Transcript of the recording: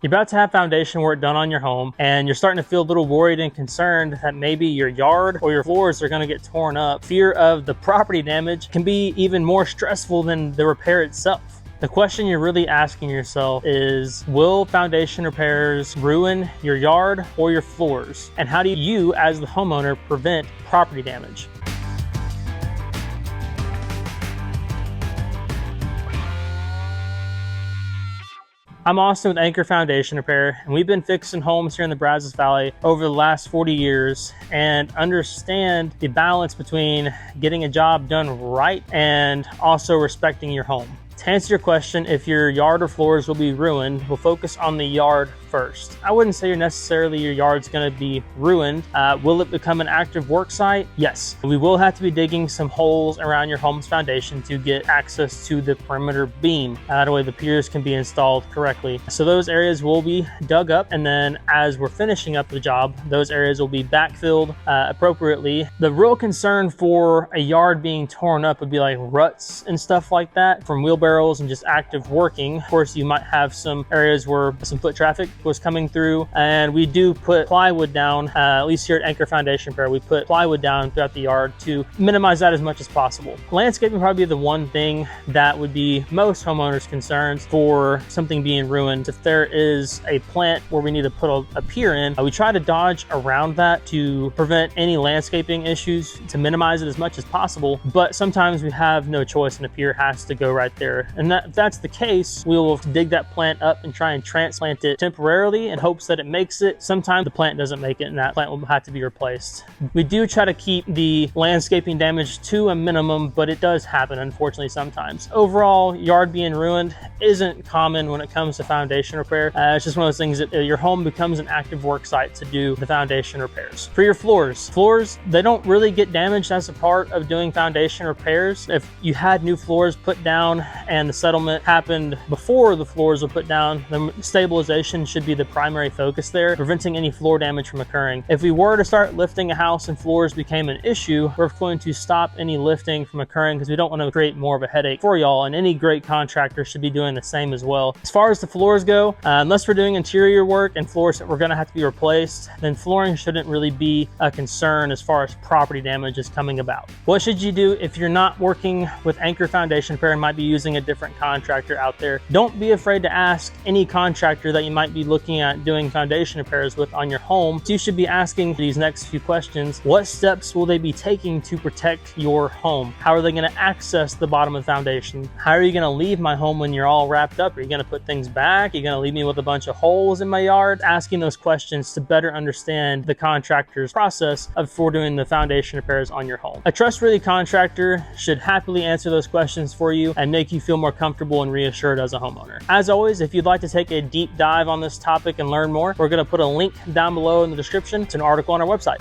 You're about to have foundation work done on your home, and you're starting to feel a little worried and concerned that maybe your yard or your floors are going to get torn up. Fear of the property damage can be even more stressful than the repair itself. The question you're really asking yourself is, will foundation repairs ruin your yard or your floors? And how do you, as the homeowner, prevent property damage? I'm Austin with Anchor Foundation Repair, and we've been fixing homes here in the Brazos Valley over the last 40 years and understand the balance between getting a job done right and also respecting your home. To answer your question, if your yard or floors will be ruined, we'll focus on the yard first. I wouldn't say necessarily your yard's going to be ruined. Will it become an active work site? Yes. We will have to be digging some holes around your home's foundation to get access to the perimeter beam. That way the piers can be installed correctly. So those areas will be dug up, and then as we're finishing up the job, those areas will be backfilled appropriately. The real concern for a yard being torn up would be like ruts and stuff like that from wheelbarrows and just active working. Of course, you might have some areas where some foot traffic was coming through, and we do put plywood down, at least here at Anchor Foundation Repair, we put plywood down throughout the yard to minimize that as much as possible. Landscaping would probably be the one thing that would be most homeowners' concerns for something being ruined. If there is a plant where we need to put a pier in, we try to dodge around that to prevent any landscaping issues, to minimize it as much as possible, but sometimes we have no choice and a pier has to go right there. And if that's the case, we will dig that plant up and try and transplant it temporarily in hopes that it makes it. Sometimes the plant doesn't make it and that plant will have to be replaced. We do try to keep the landscaping damage to a minimum, but it does happen, unfortunately, sometimes. Overall, yard being ruined isn't common when it comes to foundation repair. It's just one of those things that your home becomes an active work site to do the foundation repairs. For your floors, they don't really get damaged as a part of doing foundation repairs. If you had new floors put down and the settlement happened before the floors were put down, then stabilization should be the primary focus there, preventing any floor damage from occurring. If we were to start lifting a house and floors became an issue, we're going to stop any lifting from occurring because we don't want to create more of a headache for y'all, and any great contractor should be doing the same as well. As far as the floors go, unless we're doing interior work and floors that we're going to have to be replaced, then flooring shouldn't really be a concern as far as property damage is coming about. What should you do if you're not working with Anchor Foundation Repair and might be using a different contractor out there? Don't be afraid to ask any contractor that you might be looking at doing foundation repairs with on your home. So you should be asking these next few questions. What steps will they be taking to protect your home? How are they going to access the bottom of the foundation? How are you going to leave my home when you're all wrapped up? Are you going to put things back? Are you going to leave me with a bunch of holes in my yard? Asking those questions to better understand the contractor's process for doing the foundation repairs on your home. A trustworthy contractor should happily answer those questions for you and make you feel more comfortable and reassured as a homeowner. As always, if you'd like to take a deep dive on this topic and learn more, we're going to put a link down below in the description to an article on our website.